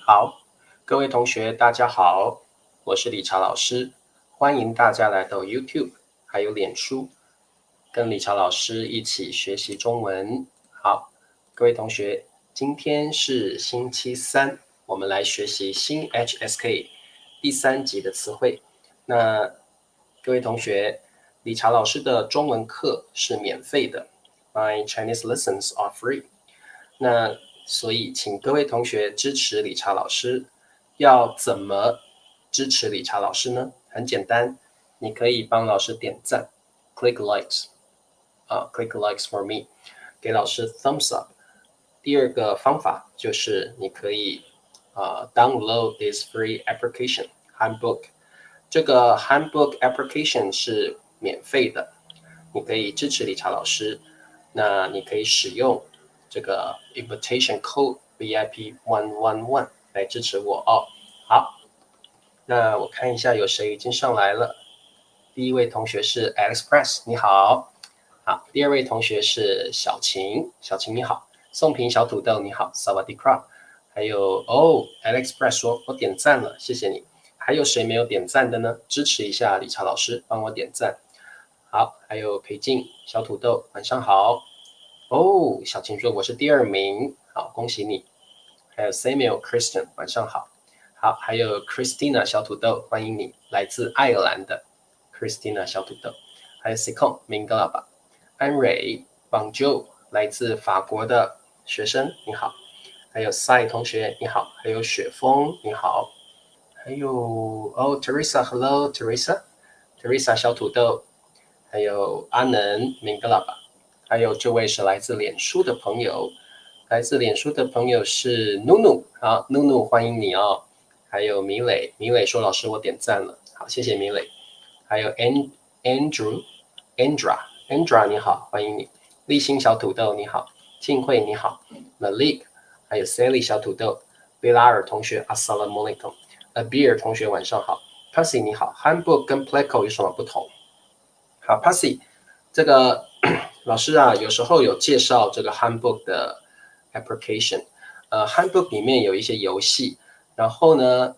好，各位同学，大家好，我是理查老师，欢迎大家来到 YouTube 还有脸书，跟理查老师一起学习中文。好，各位同学，今天是星期三，我们来学习新 HSK 第3集的词汇。那各位同学，理查老师的中文课是免费的 ，My Chinese lessons are free。那所以，请各位同学支持理查老师。要怎么支持理查老师呢？很简单，你可以帮老师点赞 ，click likes，click likes for me， 给老师 thumbs up。第二个方法就是你可以download this free application handbook。这个 handbook application 是免费的，你可以支持理查老师。那你可以使用这个 invitation code VIP111来支持我哦。好，那我看一下有谁已经上来了。第一位同学是 Express， 你好。好，第二位同学是小晴，小晴你好。宋平小土豆你好 ，Sawadee krap。还有Express 说我点赞了，谢谢你。还有谁没有点赞的呢？支持一下理查老师，帮我点赞。好，还有裴静小土豆，晚上好。小晴说我是第2名，好，恭喜你。还有 Samuel Christian， 晚上好。好，还有 Christina 小土豆，欢迎你，来自爱尔兰的 Christina 小土豆。还有 Sikon 明格拉巴，安蕊 Bonjour 来自法国的学生，你好。还有 Sai 同学，你好。还有雪峰，你好。还有Teresa Hello Teresa 小土豆。还有阿能明格拉巴。还有这位是来自脸书的朋友，来自脸书的朋友是 Nunu， 好 Nunu 欢迎你哦。还有米磊，米磊说老师我点赞了，好谢谢米磊。还有 Andra 你好，欢迎你。立新小土豆你好，静慧你好 ，Malik， 还有 Sally 小土豆，贝拉尔同学 Assalamualaikum， Abir 同学晚上好 ，Pussy 你好。Handbook 跟 Pleco 有什么不同？好 ，Pussy 这个老师啊，有时候有介绍这个 Handbook 的 application。Handbook 里面有一些游戏，然后呢，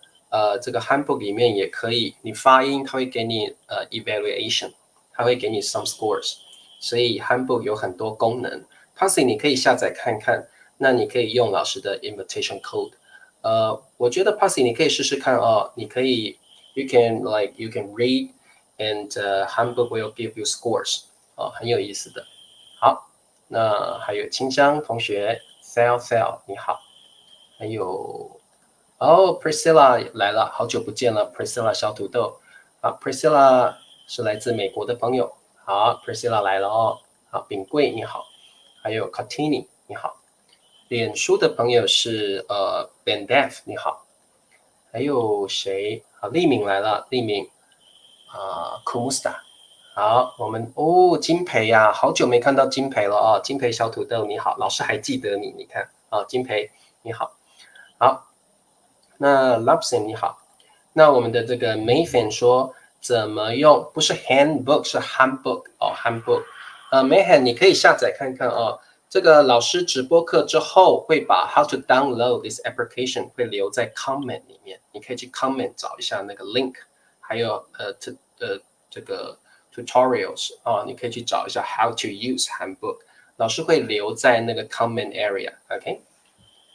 这个 Handbook 里面也可以，你发音它会给你evaluation， 它会给你 some scores， 所以 Handbook 有很多功能。Pussy 你可以下载看看，那你可以用老师的 invitation code。我觉得 Pussy 你可以试试看哦，你可以 you can read and Handbook will give you scores， 很有意思的。好，那还有清香同学 Sal 你好。还有Priscilla 来了，好久不见了 Priscilla 小土豆。好 Priscilla 是来自美国的朋友，好 Priscilla 来了哦。好炳贵你好。还有 Katini 你好。脸书的朋友是Ben Def 你好。还有谁？好丽敏来了，丽敏Kumusta。好，我们金培呀，好久没看到金培了哦，金培小土豆你好，老师还记得你，你看金培你好。好，那 Lobson 你好。那我们的这个 Mayfan 说怎么用，不是 handbook 是 handbook handbook。Mayhan 你可以下载看看哦。这个老师直播课之后会把 how to download this application 会留在 comment 里面，你可以去 comment 找一下那个 link， 还有这个 tutorials 你可以去找一下 how to use handbook， 老师会留在那个 comment area。OK，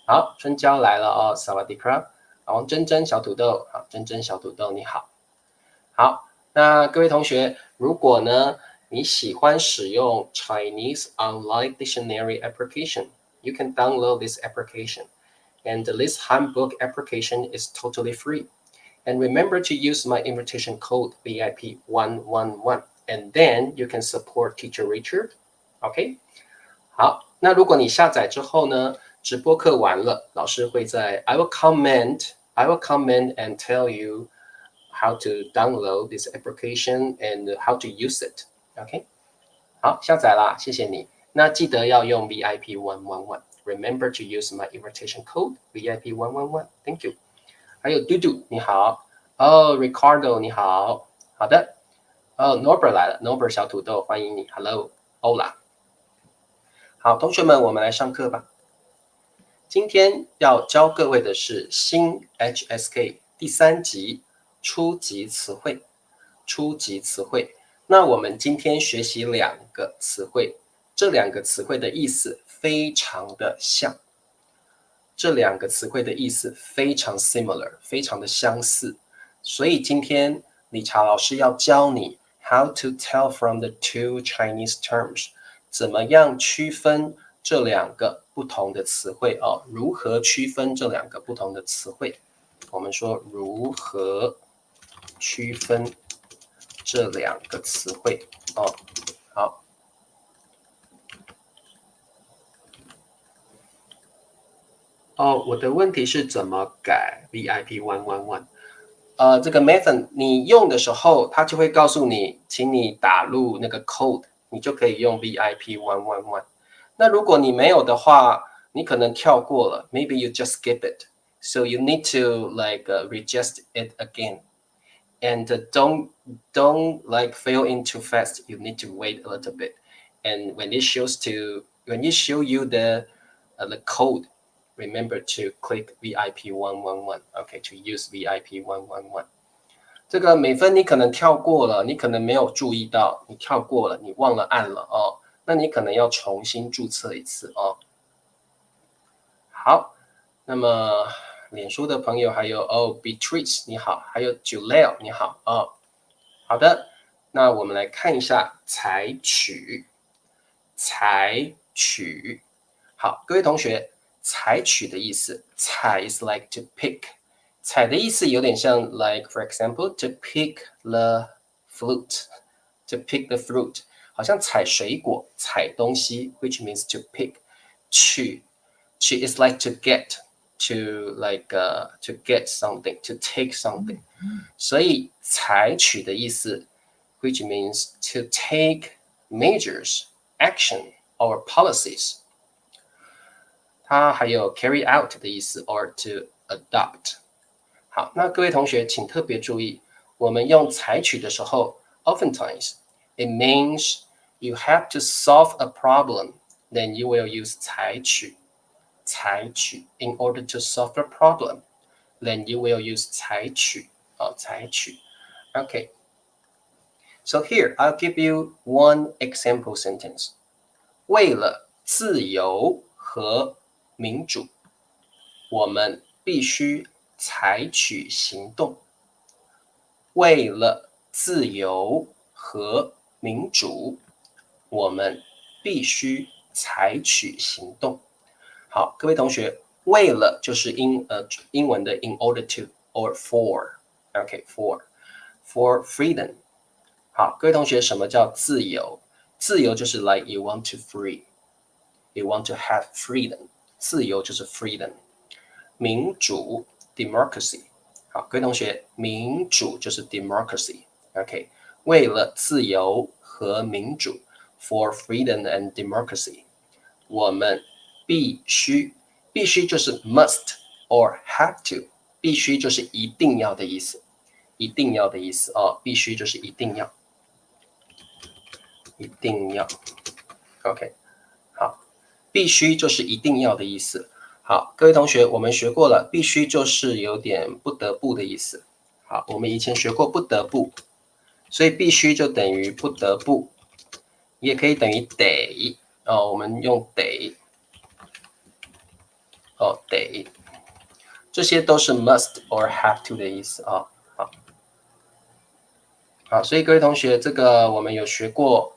好，春娇来了哦 ，Sawadee krap。王珍珍小土豆，好，珍珍小土豆你好。好，那各位同学，如果呢你喜欢使用 Chinese Online Dictionary application, you can download this application. And this handbook application is totally free. And remember to use my invitation code VIP111. And then you can support Teacher Richard. OK？ 好，那如果你下载之后呢，直播课完了，老师会在 I will comment and tell you how to download this application and how to use it. OK， 好，下载啦，谢谢你。那记得要用 VIP111。Remember to use my invitation code VIP111. Thank you。还有嘟嘟你好，Ricardo 你好，好的。Norbert 来了 ，Norbert 小土豆欢迎你 ，Hello，Hola。好，同学们，我们来上课吧。今天要教各位的是新 HSK 第3集初级词汇。初级词汇，那我们今天学习2个词汇，这2个词汇的意思非常的像，这2个词汇的意思非常 similar， 非常的相似，所以今天理查老师要教你 how to tell from the 2 Chinese terms， 怎么样区分这2个不同的词汇哦？如何区分这2个不同的词汇？我们说如何区分这2个词汇哦？好。哦，我的问题是怎么改 VIP 111？这个 method 你用的时候，它就会告诉你，请你打入那个 code， 你就可以用 VIP 111。那如果你没有的话，你可能跳过了 ，maybe you just skip it. So you need to like register it again, and don't like fill in too fast. You need to wait a little bit, and when it show you the code.Remember to click VIP 111 OK to use VIP 111这个美分你可能跳过了，你可能没有注意到，你跳过了，你忘了按了哦，那你可能要重新注册一次哦。好，那么脸书的朋友还有Beatrice 你好，还有 Julel 你好哦。好的，那我们来看一下采取，采取。好，各位同学。采取的意思，采 is like to pick， 采的意思有点像 like for example to pick the fruit，to pick the fruit， 好像采水果，采东西 ，which means to pick。取 is like to get， to like to get something， to take something， 所以采取的意思 ，which means to take measures, action or policies。它还有 carry out 的意思 or to adopt。好，那各位同学请特别注意，我们用采取的时候 oftentimes it means you have to solve a problem, then you will use 采取。采取 in order to solve a problem, then you will use 采取。采取。Okay. So here, I'll give you one example sentence. 为了自由和民主，我们必须采取行动。为了自由和民主，我们必须采取行动。好，各位同学，为了就是英文的 in order to or for，OK for freedom。好，各位同学，什么叫自由？自由就是 like you want to free，you want to have freedom。自由就是 freedom， 民主 democracy。好，各位同学，民主就是 democracy。OK， 为了自由和民主 ，for freedom and democracy， 我们必须就是 must or have to， 必须就是一定要的意思，一定要的意思哦，必须就是一定要，一定要。OK。必须就是一定要的意思。好，各位同学，我们学过了，必须就是有点不得不的意思。好，我们以前学过不得不，所以必须就等于不得不，也可以等于得哦。我们用得哦，得，这些都是 must or have to 的意思啊。好，所以各位同学，这个我们有学过。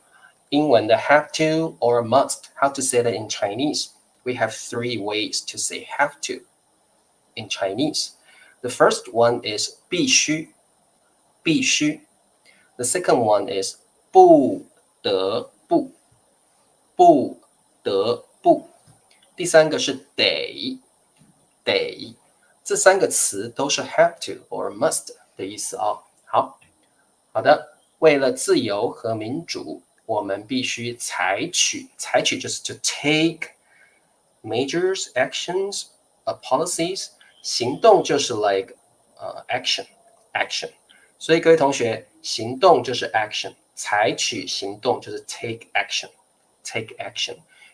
英文的 have to or must, how to say that in Chinese? We have 3 ways to say have to in Chinese. The first one is 必须，必须。The second one is 不得不，不得不。第三个是得，得。这3个词都是 have to or must 的意思哦。好的，为了自由和民主。我们必须采取就是 to take measures, actions, policies， 行动就是 like action。所以各位同学，行动就是 action， 采取行动就是 take action。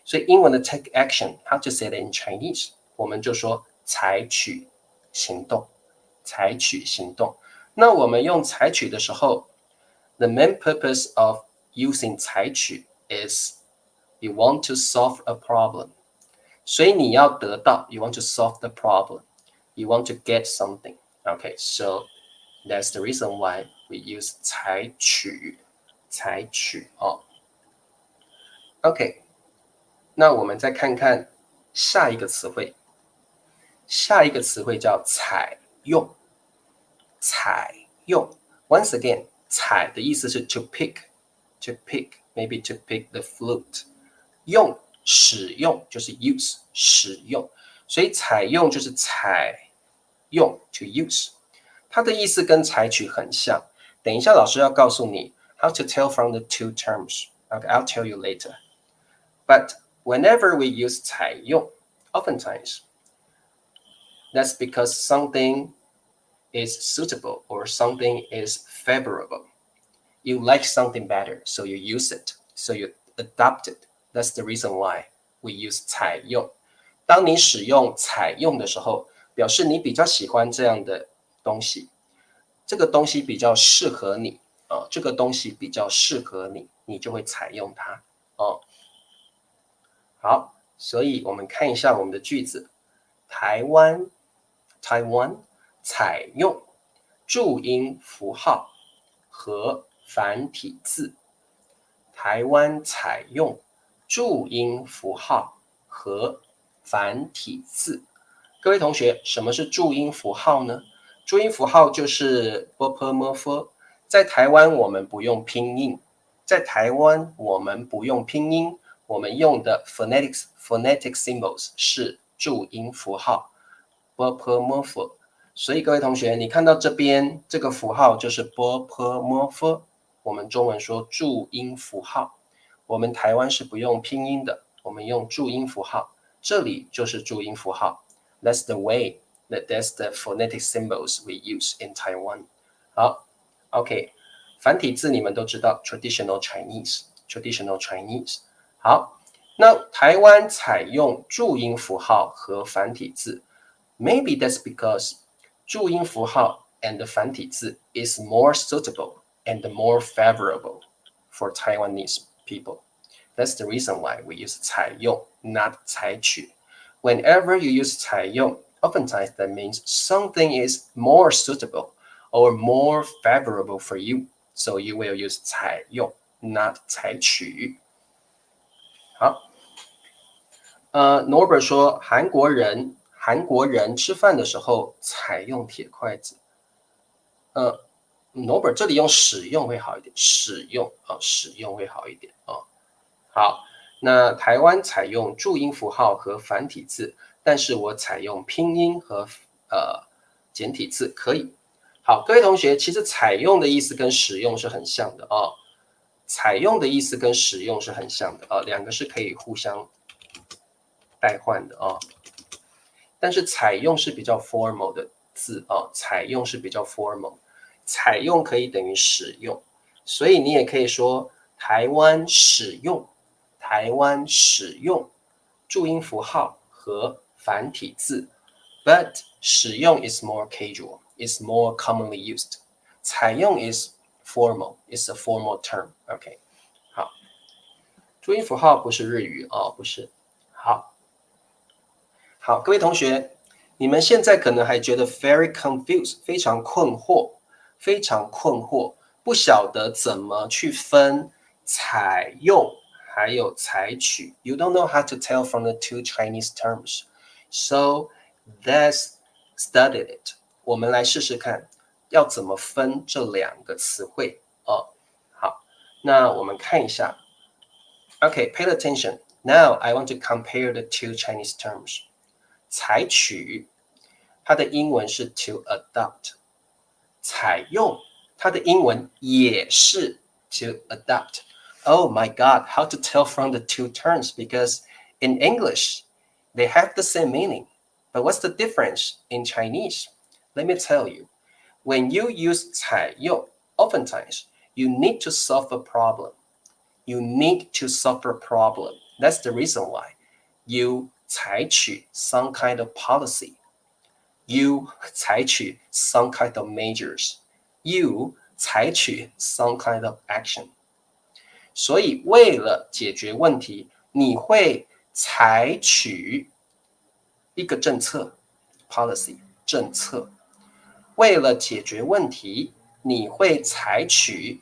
所以英文的 take action， how to say that in Chinese？我们就说采取行动，采取行动。那我们用采取的时候 ，the main purpose of using 采取 is you want to solve a problem。所以你要得到 ，you want to solve the problem，you want to get something。Okay, so that's the reason why we use 采取，采取哦。OK， 那我们再看看下一个词汇，下一个词汇叫采用，采用。Once again， 采的意思是 to pick，to pick，maybe to pick the flute。用，使用就是 use， 使用。所以采用就是采用 to use。它的意思跟采取很像。等一下老师要告诉你 how to tell from the two terms. Okay, I'll tell you later. But whenever we use 采用, oftentimes, that's because something is suitable or something is favorable. You like something better, so you use it, so you adopt it. That's the reason why we use 采用。当你使用采用的时候，表示你比较喜欢这样的东西，这个东西比较适合你这个东西比较适合你，你就会采用它好，所以我们看一下我们的句子。Taiwan 采用注音符号和繁体字。台湾采用注音符号和繁体字。各位同学，什么是注音符号呢？注音符号就是 /ㄅ/ㄇ/ㄈ， 在台湾我们不用拼音，我们用的 phonetic symbols 是注音符号 /ㄅ/ㄇ/ㄈ。所以各位同学，你看到这边这个符号就是 /ㄅ/ㄇ/ㄈ， 我们中文说注音符号。我们台湾是不用拼音的，我们用注音符号，这里就是注音符号。That's the way, that's the phonetic symbols we use in Taiwan. 好 ，OK， 繁体字你们都知道 traditional Chinese。好，那台湾采用注音符号和繁体字 ，maybe that's because 注音符号 and 繁体字 is more suitable and more favorable for Taiwanese people. That's the reason why we use 采用 not 采取。Whenever you use 采用 oftentimes that means something is more suitable or more favorable for you. So you will use 采用 not 采取。好，Norbert 说韩国人吃饭的时候采用铁筷子。Norbert 这里用使用会好一点，使用会好一点好，那台湾采用注音符号和繁体字，但是我采用拼音和简体字可以。好，各位同学，其实采用的意思跟使用是很像的采用的意思跟使用是很像的两个是可以互相代换的但是采用是比较 formal 的字采用是比较 formal， 采用可以等于使用，所以你也可以说台湾使用注音符号和繁体字 ，but 使用 is more casual, is more commonly used. 采用 is formal, is a formal term. OK， 好，注音符号不是日语不是。好，各位同学，你们现在可能还觉得 very confused， 非常困惑，不晓得怎么去分采用还有采取。You don't know how to tell from the two Chinese terms. So let's study it. 我们来试试看，要怎么分这两个词汇好，那我们看一下。Okay, pay attention. Now I want to compare the two Chinese terms. 采取，它的英文是 to adopt。采用，它的英文也是 to adopt。Oh my God, how to tell from the two terms? Because in English, they have the same meaning. But what's the difference in Chinese? Let me tell you. When you use 采用, oftentimes you need to solve a problem. You need to solve a problem. That's the reason why you 采取 some kind of policy. You 采取 some kind of measures. You 采取 some kind of action. 所以为了解决问题，你会采取一个政策 policy 政策。为了解决问题，你会采取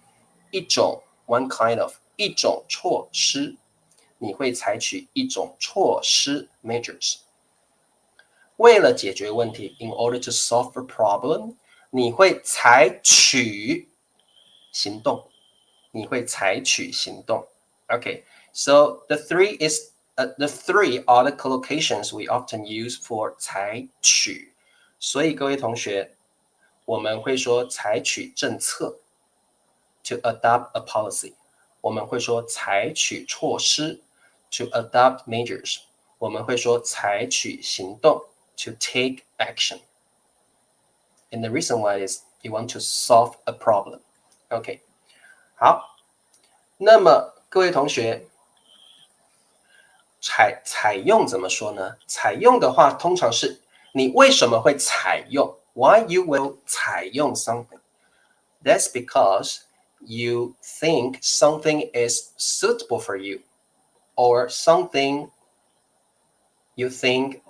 一种 one kind of 一种措施。你会采取一种措施 measures。为了解决问题 in order to solve a problem， 你会采取行动。你会采取行动。Okay, so the three are the collocations we often use for 采取。所以各位同学，我们会说采取政策 to adopt a policy。我们会说采取措施 to adopt measures。我们会说采取行动 to take action. And the reason why is you want to solve a problem. Okay. 好，那么各位同学，采用怎么说呢？采用的话，通常是你为什么会采用 ？Why you will 采用 something? That's because you think something is suitable for you, or something you think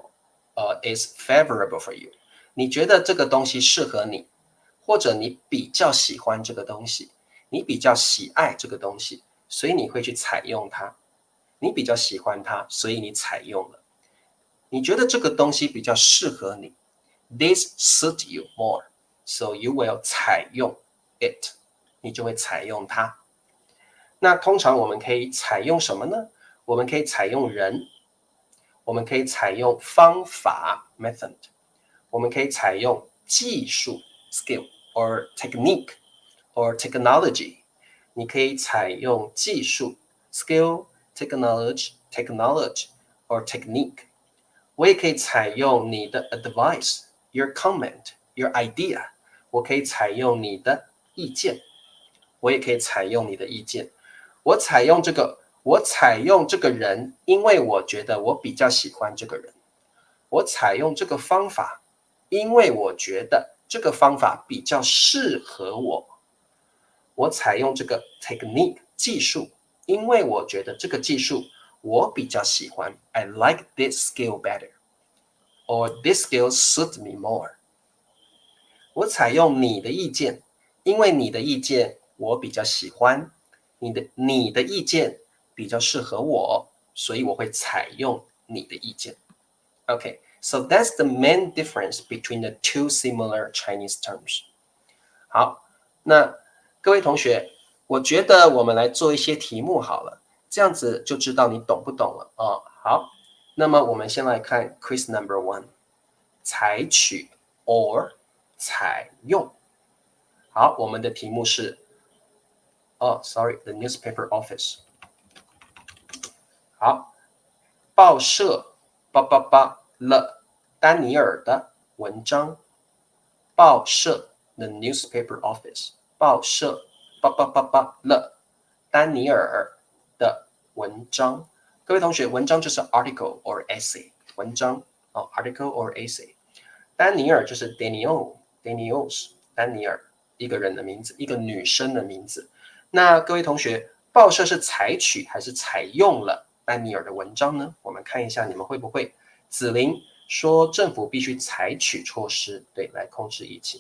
is favorable for you. 你觉得这个东西适合你，或者你比较喜欢这个东西。你比较喜爱这个东西，所以你会去采用它。你比较喜欢它，所以你采用了。你觉得这个东西比较适合你 ，This suits you more, so you will 采用 it， 你就会采用它。那通常我们可以采用什么呢？我们可以采用人，我们可以采用方法 method， 我们可以采用技术 skill or technique。or technology， 你可以采用技术 skill, technology, or technique。我也可以采用你的 advice, your comment, your idea。我可以采用你的意见，我也可以采用你的意见。我采用这个人，因为我觉得我比较喜欢这个人。我采用这个方法，因为我觉得这个方法比较适合我。我采用这个 technique 技术，因为我觉得这个技术我比较喜欢。I like this skill better, or this skill suits me more。我采用你的意见，因为你的意见我比较喜欢，你的意见比较适合我，所以我会采用你的意见。Okay, so that's the main difference between the two similar Chinese terms。好，那各位同学，我觉得我们来做一些题目好了，这样子就知道你懂不懂了哦。好，那么我们先来看 quiz number 1， 采取 or 采用。好，我们的题目是the newspaper office。好，报社了丹尼尔的文章。报社 the newspaper office。报社了丹尼尔的文章。各位同学，文章就是 article or essay， 文章article or essay。丹尼尔就是 Daniels， 丹尼尔，一个人的名字，一个女生的名字。那各位同学，报社是采取还是采用了丹尼尔的文章呢？我们看一下你们会不会。子琳说政府必须采取措施，对，来控制疫情。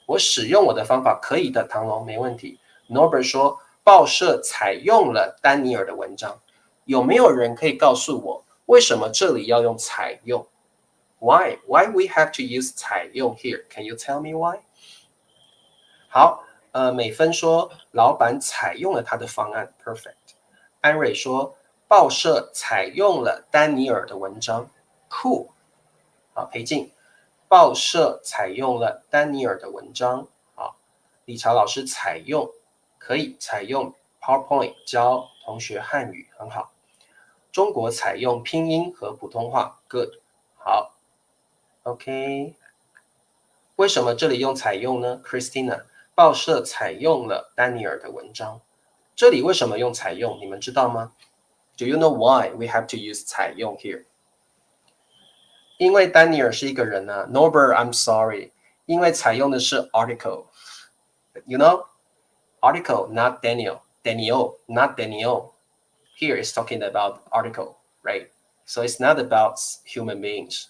我使用我的方法可以的，唐龙没问题。Norbert 说报社采用了丹尼尔的文章，有没有人可以告诉我为什么这里要用采用 ？Why we have to use 采用 here? Can you tell me why? 好，美芬说老板采用了他的方案 ，perfect。安蕊说报社采用了丹尼尔的文章 ，cool。好，裴静。报社采用了丹尼尔的文章。好，理查老师采用可以采用 PowerPoint 教同学汉语，很好。中国采用拼音和普通话 ，good。好 ，OK。为什么这里用采用呢 ？Christina， 报社采用了丹尼尔的文章。这里为什么用采用？你们知道吗？ Do you know why we have to use 采用 here? 因为丹尼尔是一个人啊 Norbert I'm sorry 因为采用的是 article you know article not Daniel not Daniel here is talking about article right so it's not about human beings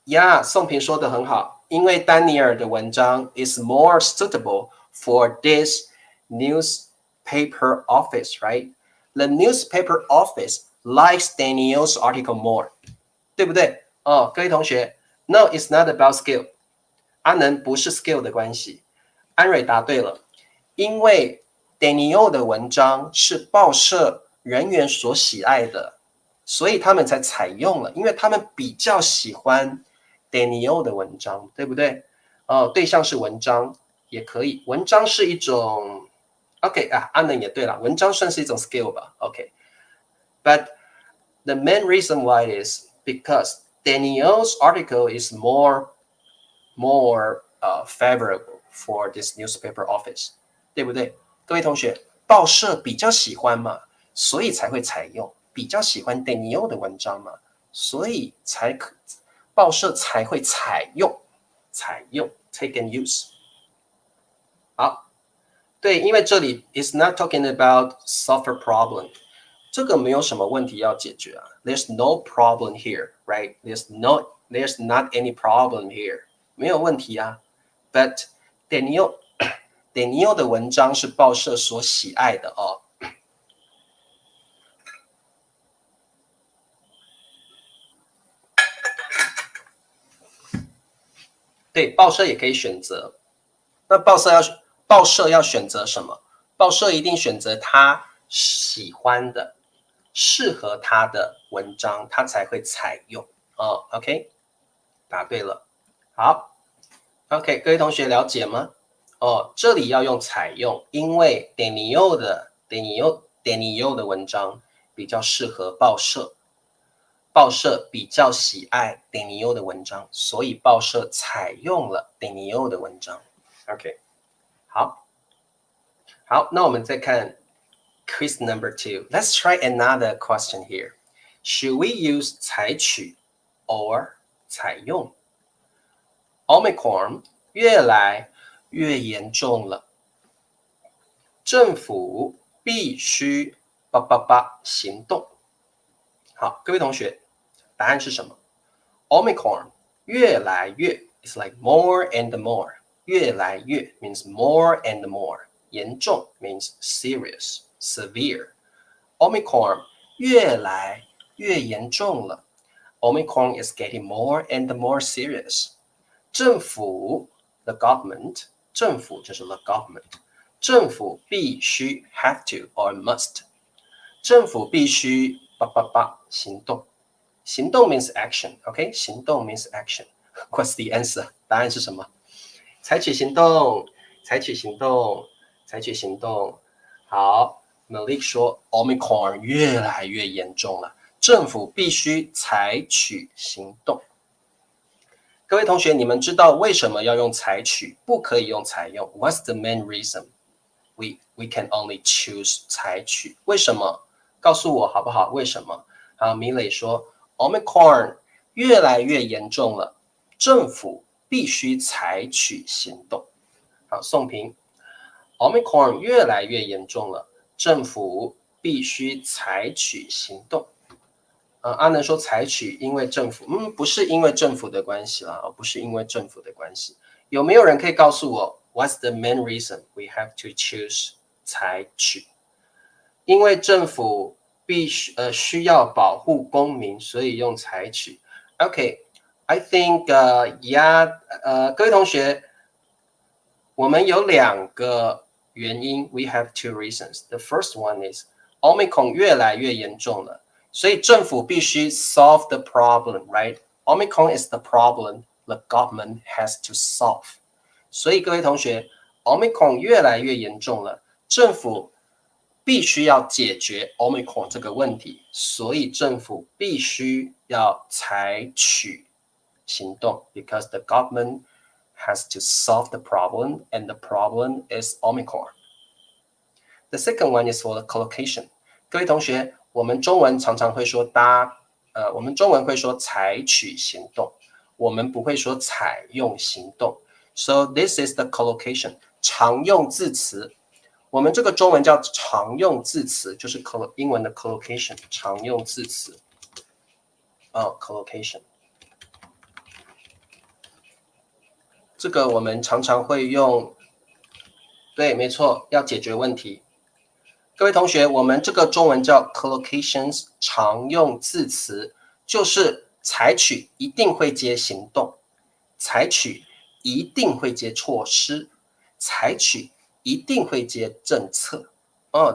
yeah 宋平说的很好因为丹尼尔的文章 is more suitable for this newspaper office right the newspaper office likes Daniel's article more对不对？哦，各位同学 ，No, it's not about skill。阿能不是 skill 的关系。安蕊答对了，因为 Daniel 的文章是报社人员所喜爱的，所以他们才采用了，因为他们比较喜欢 Daniel 的文章，对不对？对象是文章也可以，文章是一种 OK 啊，阿能也对了，文章算是一种 skill 吧 ，OK。But the main reason why is because Daniel's article is more favorable for this newspaper office， 对不对？各位同学，报社比较喜欢嘛，所以才会采用，比较喜欢 Daniel 的文章嘛，所以报社才会采用 take and use。好，对，因为这里 is not talking about software problem。这个没有什么问题要解决啊 There's no problem here, right? There's not any problem here. 没有问题啊 But Daniel 的文章是报社所喜爱的哦。对，报社也可以选择。那报社要选择什么？报社一定选择他喜欢的适合他的文章，他才会采用哦。OK， 答对了。好 ，OK， 各位同学了解吗？哦，这里要用采用，因为 Daniel 的文章比较适合报社，报社比较喜爱 Daniel 的文章，所以报社采用了 Daniel 的文章。OK， 好，那我们再看。Quiz number 2. Let's try another question here. Should we use 采取 or 采用 Omicron 越来越严重了，政府必须行动。好，各位同学，答案是什么 ？Omicron 越来越 is like more and more. 越来越 means more and more. 严重 means serious.Severe. Omicron 越来越严重了。Omicron is getting more and more serious. 政府 the government 政府就是 the government 政府必须 have to or must 政府必须行动行动 means action OK 行动 means action What's the answer 答案是什么采取行动采取行动采取行动好Malik 说 Omicron 越来越严重了，政府必须采取行动。各位同学，你们知道为什么要用采取，不可以用采用 ？What's the main reason? We can only choose 采取。为什么？告诉我好不好？为什么？好，米磊说 Omicron 越来越严重了，政府必须采取行动。好，宋平 Omicron 越来越严重了。政府必须采取行动。阿能说采取，因为政府，不是因为政府的关系啦，不是因为政府的关系。有没有人可以告诉我 ，What's the main reason we have to choose 采取？因为政府需要保护公民，所以用采取。OK，I think yeah，各位同学，我们有2个。原因 we have 2 reasons. The first one is Omicron 越来越严重了，所以政府必须 solve the problem, right? Omicron is the problem the government has to solve. 所以各位同学 Omicron 越来越严重了，政府必须要解决 Omicron 这个问题，所以政府必须要采取行动 because the government has to solve the problem, and the problem is Omicron. The second one is for the collocation. 各位同学，我们中文常常会说搭我们中文会说采取行动，我们不会说采用行动。So this is the collocation， 常用字词。我们这个中文叫常用字词，就是英文的 collocation， 常用字词。collocation。这个我们常常会用，对，没错，要解决问题。各位同学，我们这个中文叫 collocations， 常用字词，就是采取一定会接行动，采取一定会接措施，采取一定会接政策。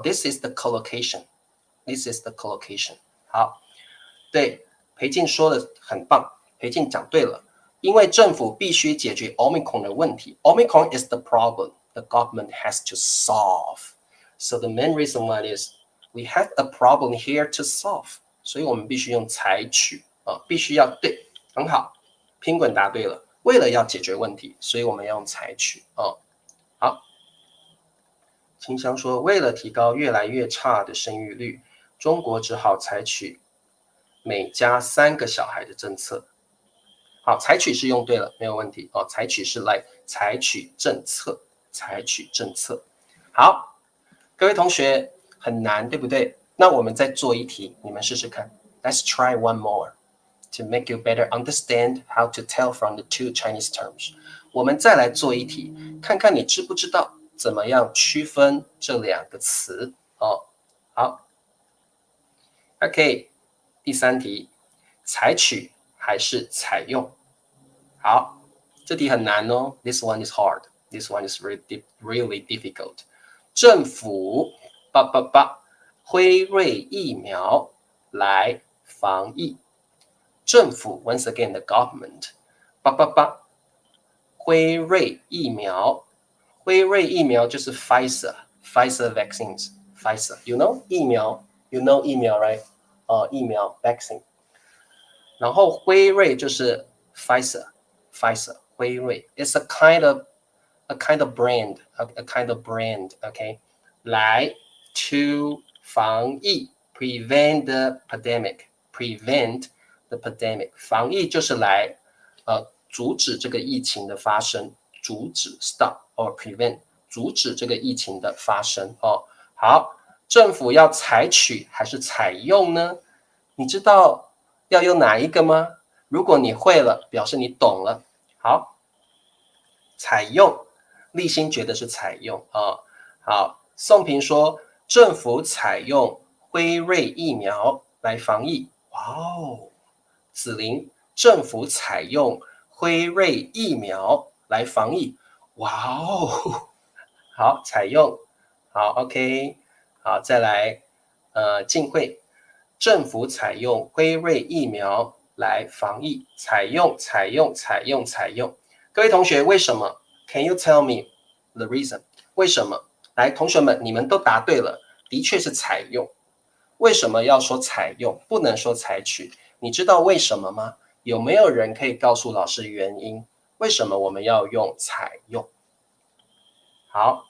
this is the collocation. This is the collocation. 好，对，裴静说的很棒，裴静讲对了，因为政府必须解决 Omicron 的问题。Omicron is the problem the government has to solve. So the main reason why is we have a problem here to solve. 所以我们必须用采取必须要对，很好，拼滚答对了。为了要解决问题，所以我们要用采取好，清香说，为了提高越来越差的生育率，中国只好采取每家3个小孩的政策。好，采取是用对了，没有问题采取是来采取政策，采取政策。好，各位同学，很难，对不对？那我们再做一题，你们试试看。Let's try one more to make you better understand how to tell from the 2 Chinese terms. 我们再来做一题，看看你知不知道怎么样区分这2个词好 OK， 第3题，采取还是采用？好，这题很难哦。This one is hard. This one is really difficult. 政府辉瑞疫苗来防疫。政府 once again the government 辉瑞疫苗，辉瑞疫苗就是 Pfizer vaccines Pfizer you know 疫苗 you know 疫苗 right 疫苗 vaccine， 然后辉瑞就是 Pfizer 辉瑞 it's a kind of brand a kind of brand okay 来 to 防疫 prevent the pandemic 防疫就是来阻止这个疫情的发生，阻止 stop or prevent 阻止这个疫情的发生好，政府要采取还是采用呢？你知道要用哪一个吗？如果你会了，表示你懂了。好，采用，立新觉得是采用好，宋平说政府采用辉瑞疫苗来防疫。哇哦，子琳，政府采用辉瑞疫苗来防疫。哇哦，好，采用，好 ，OK， 好，再来，静慧，政府采用辉瑞疫苗来防疫，采用。各位同学，为什么 ？Can you tell me the reason？ 为什么？来，同学们，你们都答对了，的确是采用。为什么要说采用，不能说采取？你知道为什么吗？有没有人可以告诉老师原因？为什么我们要用采用？好，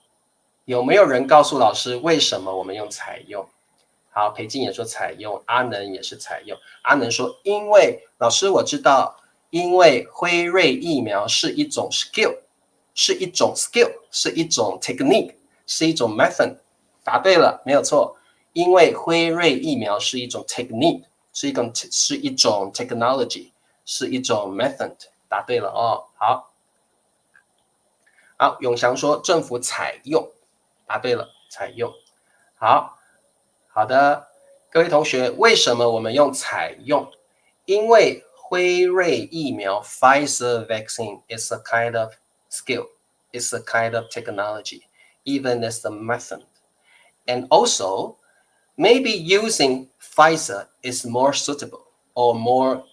有没有人告诉老师为什么我们用采用？好，裴静也说采用，阿能也是采用。阿能说，因为老师我知道，因为辉瑞疫苗是一种 skill， 是一种 technique， 是一种 method。答对了，没有错。因为辉瑞疫苗是一种 technique， 是一种 technology， 是一种 method。答对了好，永祥说政府采用，答对了，采用。好的，各位同学，为什么我们用采用？因为辉瑞疫苗 Pfizer vaccine is a kind of skill, it's a kind of technology, even as a method. And also, maybe using Pfizer is more suitable or more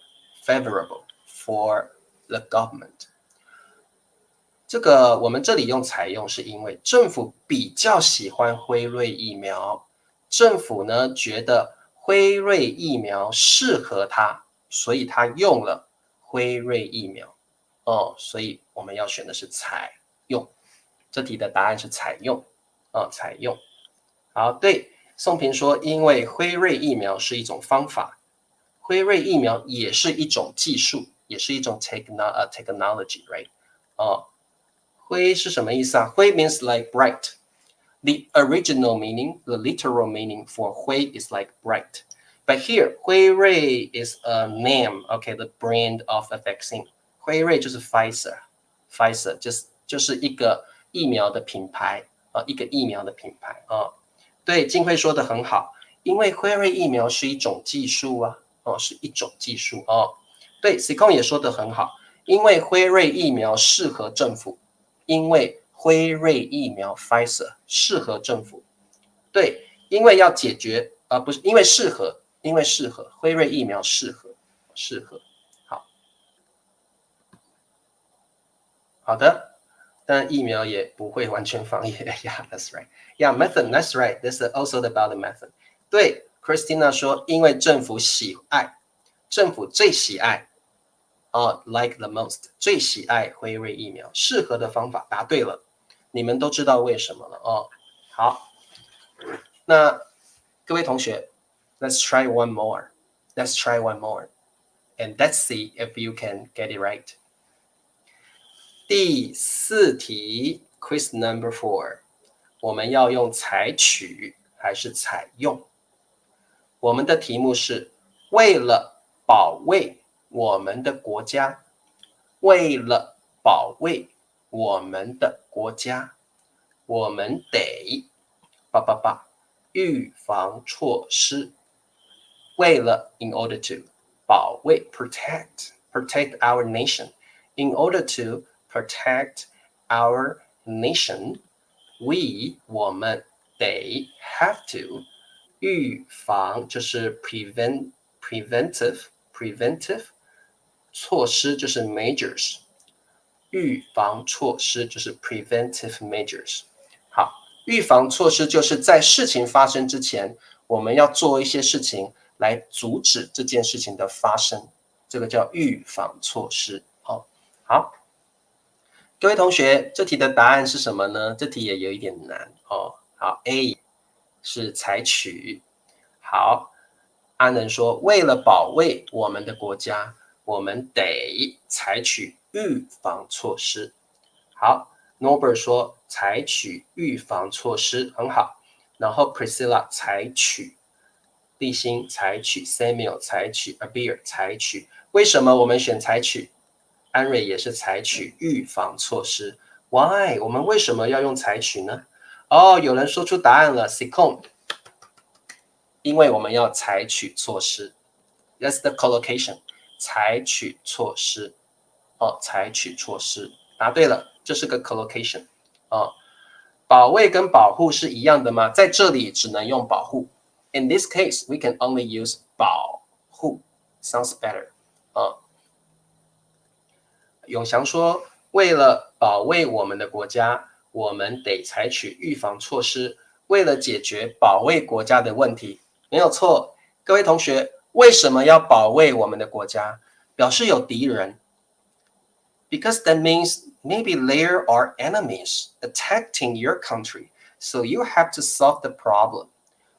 favorable for the government. 这个我们这里用采用是因为政府比较喜欢辉瑞疫苗，政府呢觉得辉瑞疫苗适合他，所以他用了辉瑞疫苗所以我们要选的是采用。这题的答案是采用采用。好，对，宋平说因为辉瑞疫苗是一种方法，辉瑞疫苗也是一种技术，也是一种 technology, right? 辉是什么意思啊？辉 means like bright. The original meaning, the literal meaning for 辉 is like bright. But here, 辉瑞 is a name, okay, the brand of a vaccine. 辉瑞就是 Pfizer 就是一个疫苗的品牌一个疫苗的品牌对，晋慧说的很好，因为辉瑞疫苗是一种技术啊，是一种技术对 Sikon 也说的很好，因为辉瑞疫苗适合政府，因为辉瑞疫苗 Pfizer 适合政府，对，因为要解决不是因为适合，因为适合辉瑞疫苗适合，好的，但疫苗也不会完全防疫。Yeah, that's right. Yeah, method. That's right. This is also about the method. 对 ，Christina 说，因为政府喜爱，政府最喜爱like the most 最喜爱辉瑞疫苗，适合的方法，答对了，你们都知道为什么了好，那各位同学 ，Let's try one more. Let's try one more, and let's see if you can get it right. 第四题 ，Quiz number 4，我们要用采取还是采用？我们的题目是为了保卫我们的国家，为了保卫我们的国家，我们得预防措施。为了 in order to 保卫 protect our nation in order to protect our nation we 我们得 have to 预防就是 preventive 措施就是 measures 预防措施就是 preventive measures 好，预防措施就是在事情发生之前，我们要做一些事情来阻止这件事情的发生，这个叫预防措施。好，各位同学，这题的答案是什么呢？这题也有一点难好 ，A 是采取。好，阿能说，为了保卫我们的国家，我们得采取预防措施。好 ，Norbert 说采取预防措施很好，然后 Priscilla 采取，立新采取 ，Samuel 采取 ，Abir 采取。为什么我们选采取？安瑞也是采取预防措施。Why？ 我们为什么要用采取呢？有人说出答案了 ，Sikon。因为我们要采取措施 ，That's the collocation。采取措施，采取措施，答对了，这是个 collocation。保卫跟保护是一样的吗？在这里只能用保护。In this case, we can only use 保护 ，sounds better。永祥说，为了保卫我们的国家，我们得采取预防措施，为了解决保卫国家的问题。没有错，各位同学，为什么要保卫我们的国家？表示有敌人 ，because that means maybe there are enemies attacking your country, so you have to solve the problem.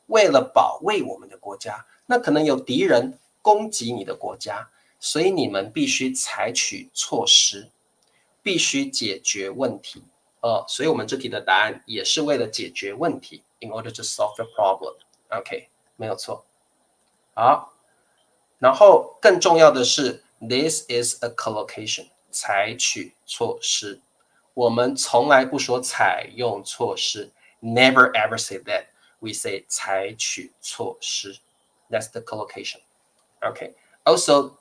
为了保卫我们的国家，那可能有敌人攻击你的国家，所以你们必须采取措施，必须解决问题。所以我们这题的答案也是为了解决问题 ，in order to solve the problem。OK。没有错，好，然后更重要的是 ，this is a collocation， 采取措施。我们从来不说采用措施 ，never ever say that. We say 采取措施。That's the collocation. Okay. Also,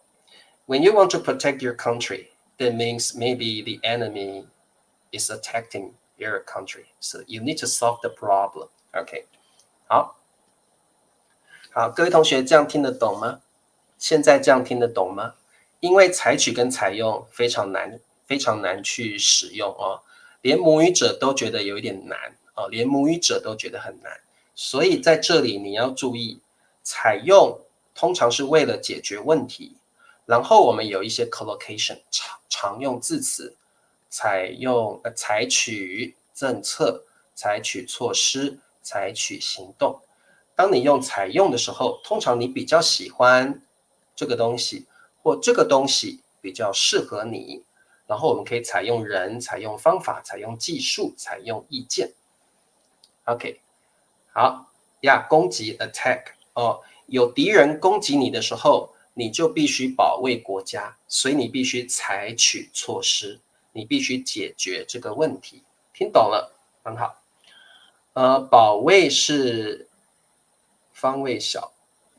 when you want to protect your country, that means maybe the enemy is attacking your country. So you need to solve the problem. Okay. 好，各位同学，这样听得懂吗？现在这样听得懂吗？因为采取跟采用非常难去使用连母语者都觉得有一点难连母语者都觉得很难。所以在这里你要注意，采用通常是为了解决问题，然后我们有一些 collocation 常用字词，采取政策，采取措施，采取行动。当你用采用的时候，通常你比较喜欢这个东西，或这个东西比较适合你。然后我们可以采用人，采用方法，采用技术，采用意见。OK， 好呀，攻击 attack 哦，有敌人攻击你的时候，你就必须保卫国家，所以你必须采取措施，你必须解决这个问题。听懂了，很好。保卫是方位小，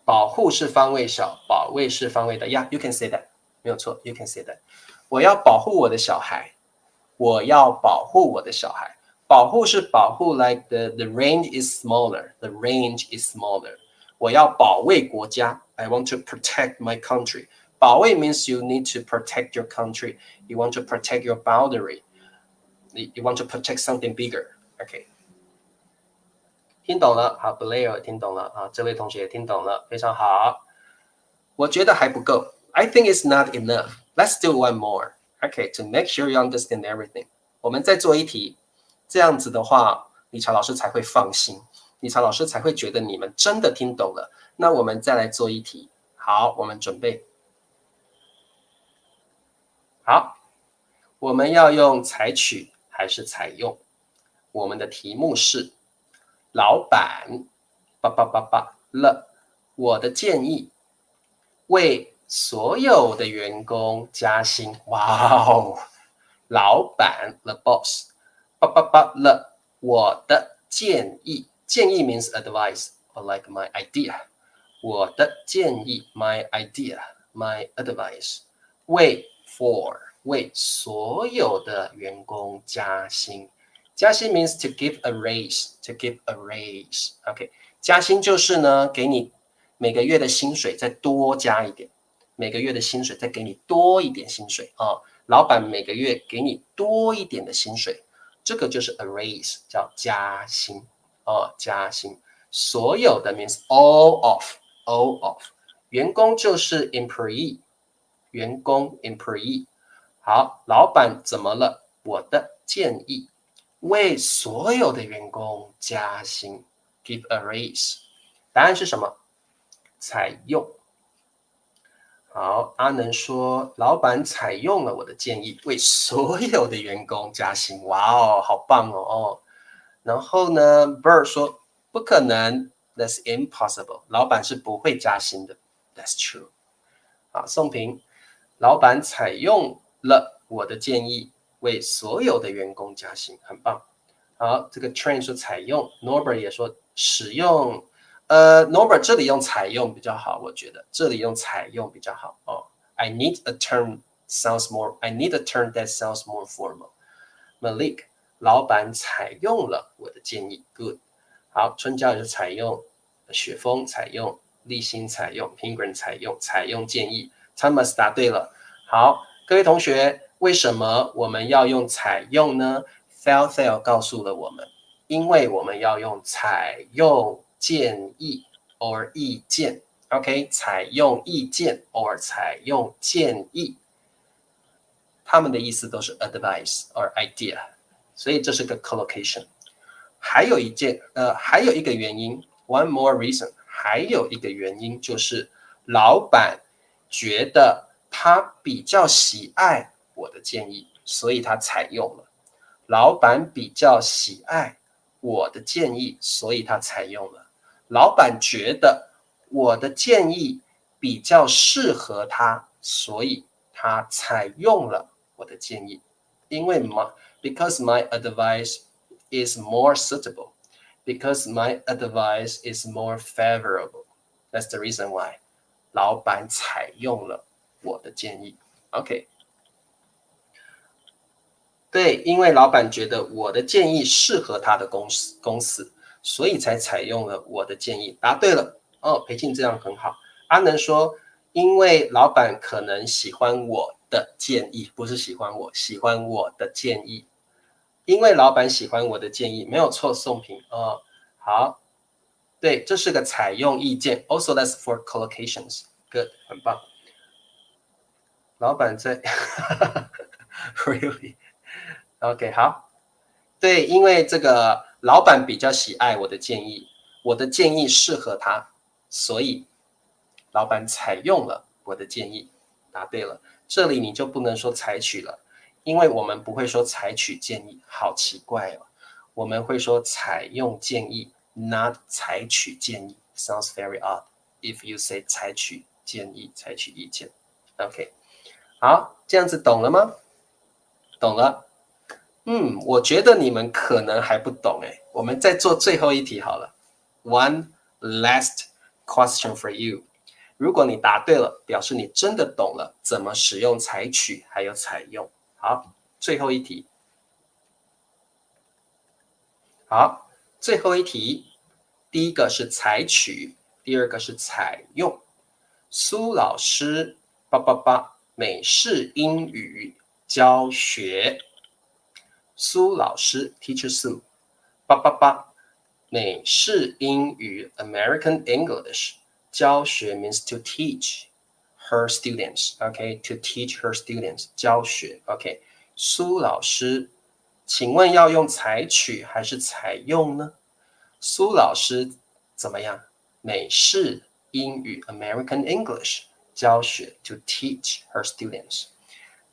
保护是方位小，保卫是方位的呀。You can say that， 没有错 ，You can say that。我要保护我的小孩，我要保护我的小孩。保护是保护 ，like the range is smaller，the range is smaller。我要保卫国家 ，I want to protect my country。保卫 means you need to protect your country. You want to protect your boundary. You want to protect something bigger. OK， 听懂了，好 ，Blair 听懂了啊，这位同学也听懂了，非常好。我觉得还不够 ，I think it's not enough. Let's do one more. OK, to make sure you understand everything. 我们再做一题，这样子的话，理查老师才会放心，理查老师才会觉得你们真的听懂了。那我们再来做一题。好，我们准备。好，我们要用采取还是采用？我们的题目是老板了，我的建议为所有的员工加薪。哇哦，老板 the boss 了，我的建议，建议 means advice or like my idea， 我的建议 my idea my advice 为 for 为所有的员工加薪。加薪 means to give a raise to give a raise OK， 加薪就是呢给你每个月的薪水再多加一点，每个月的薪水再给你多一点薪水啊。老板每个月给你多一点的薪水，这个就是 a raise， 叫加薪哦，加薪。所有的 means all of， 员工就是 employee， 员工 employee。好，老板怎么了？我的建议为所有的员工加薪 ，give a raise。答案是什么？采用。好，阿能说，老板采用了我的建议，为所有的员工加薪。哇哦，好棒哦！然后呢 ，Bird 说不可能 ，That's impossible。老板是不会加薪的，That's true。好，宋平，老板采用了我的建议，为所有的员工加薪，很棒。好，这个 Train 说采用 ，Norbert 也说使用。Norbert 这里用采用比较好，我觉得这里用采用比较好哦。I need a term sounds more. I need a term that sounds more formal. Malik， 老板采用了我的建议 ，Good。好，春娇也是采用，雪峰采用，立新采用 ，Penguin 采用建议。Thomas 答对了。好，各位同学，为什么我们要用采用呢 ？Fail 告诉了我们，因为我们要用采用建议 or 意见 ，OK， 采用意见 or 采用建议，他们的意思都是 advice or idea， 所以这是个 collocation。还有一个原因 ，one more reason， 还有一个原因就是老板觉得他比较喜爱我的建议，所以他采用了。老板比较喜爱我的建议，所以他采用了。老板觉得我的建议比较适合他，所以他采用了我的建议。因为because my advice is more suitable, because my advice is more favorable. That's the reason why 老板采用了我的建议。OK。对，因为老板觉得我的建议适合他的公司，所以才采用了我的建议。答对了哦，裴静这样很好。阿能说，因为老板可能喜欢我的建议，不是喜欢我，喜欢我的建议。因为老板喜欢我的建议，没有错，宋平哦。好，对，这是个采用意见。Also, that's for collocations. Good， 很棒。老板在，really。OK， 好，对，因为这个老板比较喜爱我的建议，我的建议适合他，所以老板采用了我的建议，答对了。这里你就不能说采取了，因为我们不会说采取建议，好奇怪哦。我们会说采用建议 ，not 采取建议。Sounds very odd if you say 采取建议、采取意见。OK， 好，这样子懂了吗？懂了。我觉得你们可能还不懂诶，我们再做最后一题好了。One last question for you。如果你答对了，表示你真的懂了怎么使用采取还有采用。好，最后一题。好，最后一题，第一个是采取，第二个是采用。苏老师美式英语教学。苏老师 Teacher Sue 美式英语 American English 教学 means to teach her students. Okay, to teach her students 教学。Okay， 苏老师，请问要用采取还是采用呢？苏老师怎么样？美式英语 American English 教学 to teach her students。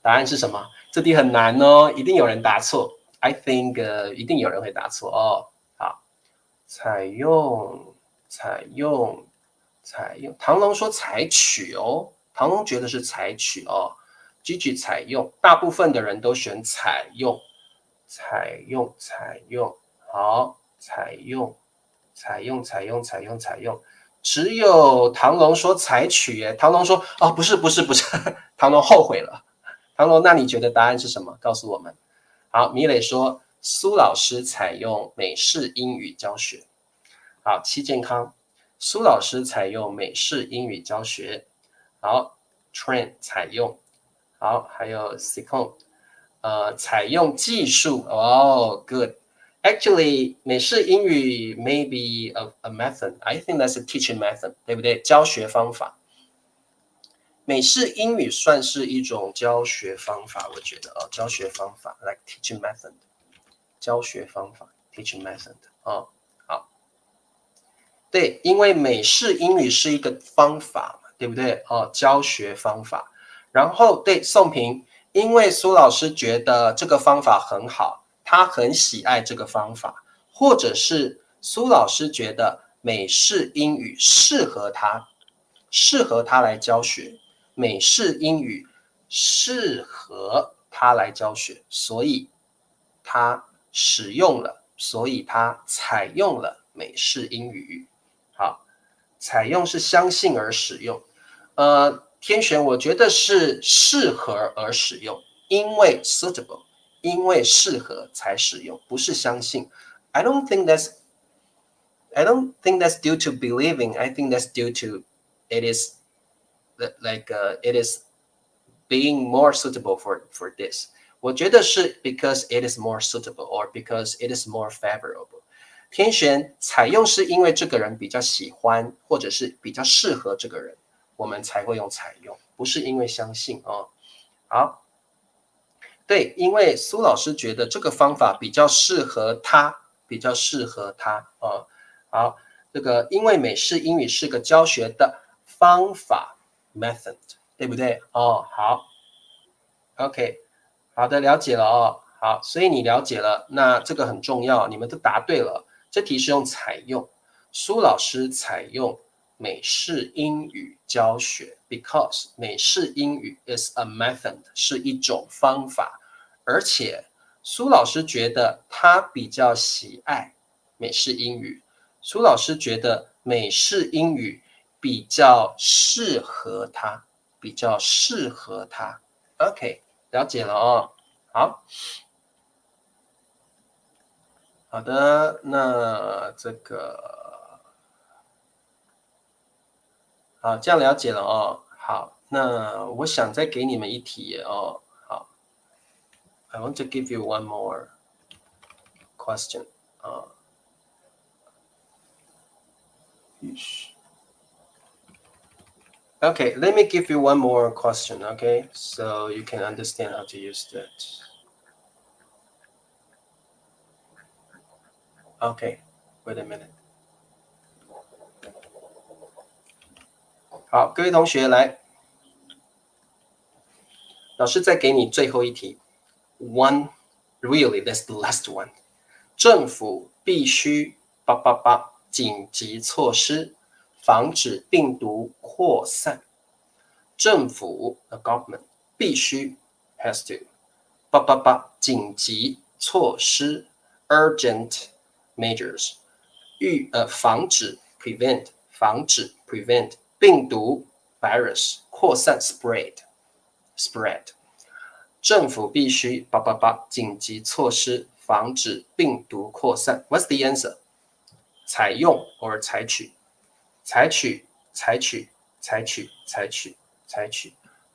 答案是什么？这题很难哦，一定有人答错。I think 一定有人会答错哦。好，采用，采用，采用。唐龙说采取哦，唐龙觉得是采取哦。Gigi 采用，大部分的人都选采用，采用，采用。好，采用，采用，采用，采用，采用。只有唐龙说采取耶，唐龙说哦，不是，不是，不是，唐龙后悔了。唐龙，那你觉得答案是什么？告诉我们。好，米磊说苏老师采用美式英语教学。好，戚健康，苏老师采用美式英语教学。好 ，Train 采用。好，还有 Sicon，采用技术。哦 ，Good。Actually，美式英语 may be a method. I think that's a teaching method， 对不对？教学方法。美式英语算是一种教学方法，我觉得教学方法 like teaching method， 教学方法 teaching method 好，对，因为美式英语是一个方法嘛，对不对？教学方法。然后对宋平，因为苏老师觉得这个方法很好，他很喜爱这个方法，或者是苏老师觉得美式英语适合他来教学。美式英语适合他来教学，所以他使用了，所以他采用了美式英语。好，采用是相信而使用。天璇，我觉得是适合而使用，因为 suitable， 因为适合才使用，不是相信。I don't think that's due to believing. I think that's due to it is it is being more suitable for this. 我觉得是 because it is more suitable or because it is more favorable. 天璇，采用是因为这个人比较喜欢，或者是比较适合这个人，我们才会用采用，不是因为相信哦。好，对，因为苏老师觉得这个方法比较适合他，比较适合他哦。好，这个因为美式英语是个教学的方法 method， 对不对？哦，好 ，OK， 好的，了解了哦。好，所以你了解了，那这个很重要，你们都答对了。这题是用采用，苏老师采用美式英语教学 because 美式英语 is a method 是一种方法，而且苏老师觉得他比较喜爱美式英语，苏老师觉得美式英语比较适合他，比较适合他。OK， 了解了哦。好。好的，那这个好，这样了解了哦。好，那我想再给你们一题哦。好，I want to give you one more question. 啊，Okay, let me give you one more question. Okay, so you can understand how to use that. Okay, wait a minute. 好，各位同学来，老师再给你最后一题 ，one really that's the last one。政府必须紧急措施，防止病毒扩散。政府 the government 必须 has to 紧急措施 urgent measures 防止 prevent 病毒 virus 扩散 spread 政府必须紧急措施防止病毒扩散。What's the answer？ 采用 or 采取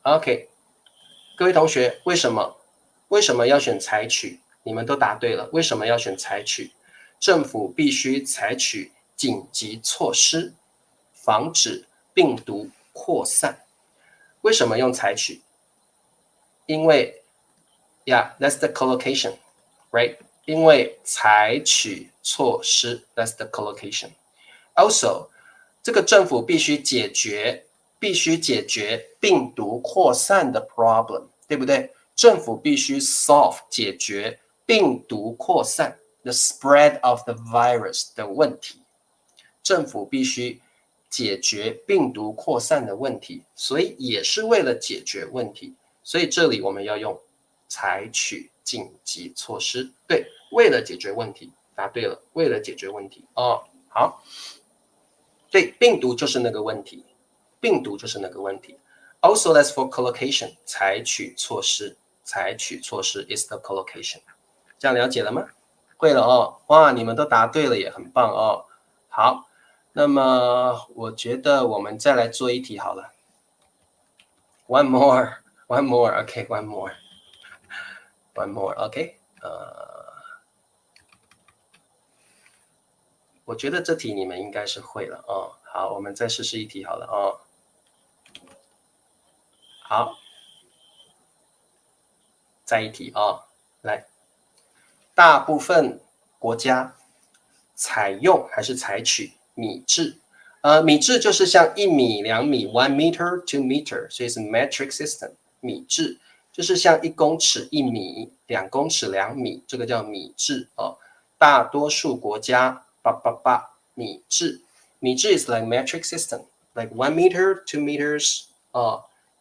OK， 各位同学，为什么要选采取？你们都答对了，为什么要选采取？政府必须采取紧急措施，防止病毒扩散。为什么用采取？因为 that's the collocation, right？ 因为采取措施 that's the collocation. Also， 这个政府必须解决病毒扩散的 problem， 对不对？政府必须 解决病毒扩散 the spread of the virus 的问题。政府必须解决病毒扩散的问题，所以也是为了解决问题。所以这里我们要用采取紧急措施。对，为了解决问题，答对了，为了解决问题。好。对，病毒就是那个问题。Also, that's for collocation， 采取措施 is the collocation。这样了解了吗？会了哦，哇，你们都答对了，也很棒哦。好，那么我觉得我们再来做一题好了。One more, okay, one more, okay。我觉得这题你们应该是会了哦。好，我们再试试一题好了哦。好，再一题哦。来，大部分国家采用还是采取米制？米制就是像1米、2米 1 meter, 2 meter， 所以是 metric system。米制就是像1公尺1米、2公尺2米，这个叫米制哦。大多数国家米制。米制 is like metric system, like 1 meter, 2 meters，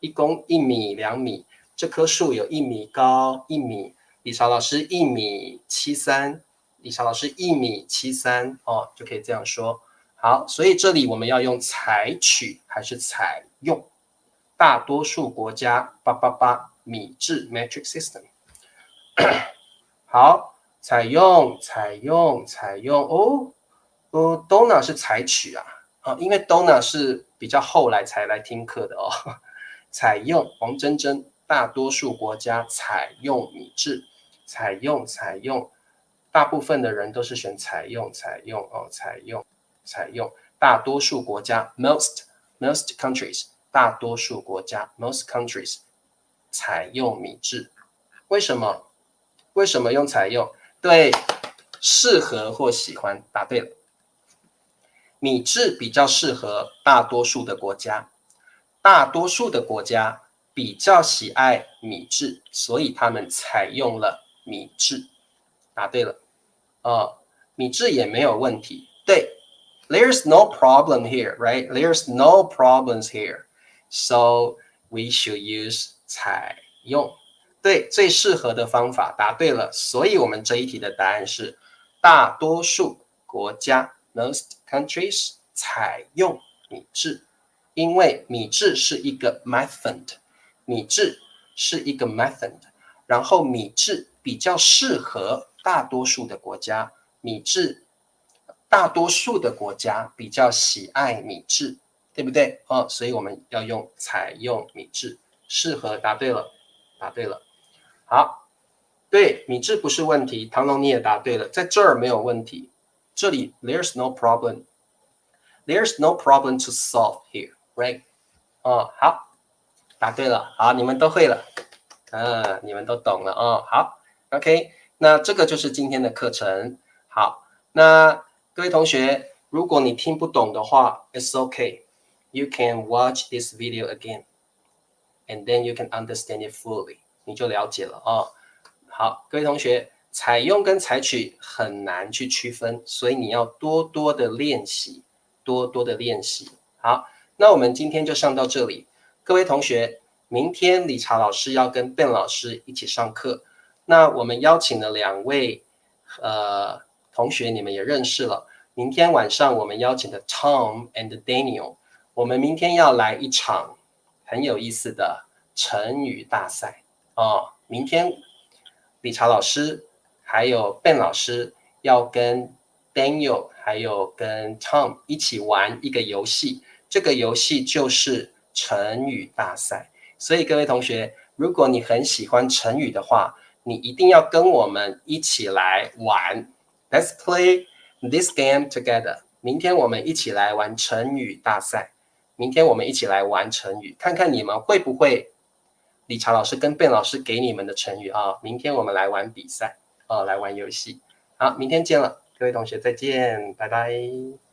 1米、2米，这棵树有1米高，1米。李朝老师1米73，李朝老师1米73，就可以这样说。好，所以这里我们要用采取还是采用？大多数国家米制 metric system。好，采用Donna 是采取因为 Donna 是比较后来才来听课的哦。采用黄真真，大多数国家采用米制，采用，大部分的人都是选采用，大多数国家 most countries， 大多数国家 most countries 采用米制。为什么用采用？对，适合或喜欢，答对了。米制比较适合大多数的国家，大多数的国家比较喜爱米制，所以他们采用了米制。答对了。米制也没有问题。对 ，There's no problem here, right? There's no problems here, so we should use 采用。对，最适合的方法，答对了。所以我们这一题的答案是大多数国家 most countries 采用米制，因为米制是一个 method， 然后米制比较适合大多数的国家，大多数的国家比较喜爱米制，对不对？所以我们要用采用米制，适合，答对了。好，对，米制不是问题，唐龙你也答对了，在这儿没有问题，这里 there's no problem to solve here, right？ 好，答对了，好，你们都会了，你们都懂了好 ，OK， 那这个就是今天的课程。好，那各位同学，如果你听不懂的话 ，it's okay， you can watch this video again and then you can understand it fully， 你就了解了哦。好，各位同学，采用跟采取很难去区分，所以你要多多的练习，多多的练习。好，那我们今天就上到这里。各位同学，明天理查老师要跟 Ben 老师一起上课，那我们邀请了2位同学，你们也认识了。明天晚上我们邀请的 Tom and Daniel， 我们明天要来一场很有意思的成语大赛哦。明天理查老师还有 Ben 老师要跟 Daniel 还有跟 Tom 一起玩一个游戏，这个游戏就是成语大赛。所以各位同学，如果你很喜欢成语的话，你一定要跟我们一起来玩。Let's play this game together。明天我们一起来玩成语大赛。明天我们一起来玩成语，看看你们会不会理查老师跟 Ben 老师给你们的成语啊。明天我们来玩比赛，来玩游戏。好，明天见了，各位同学再见，拜拜。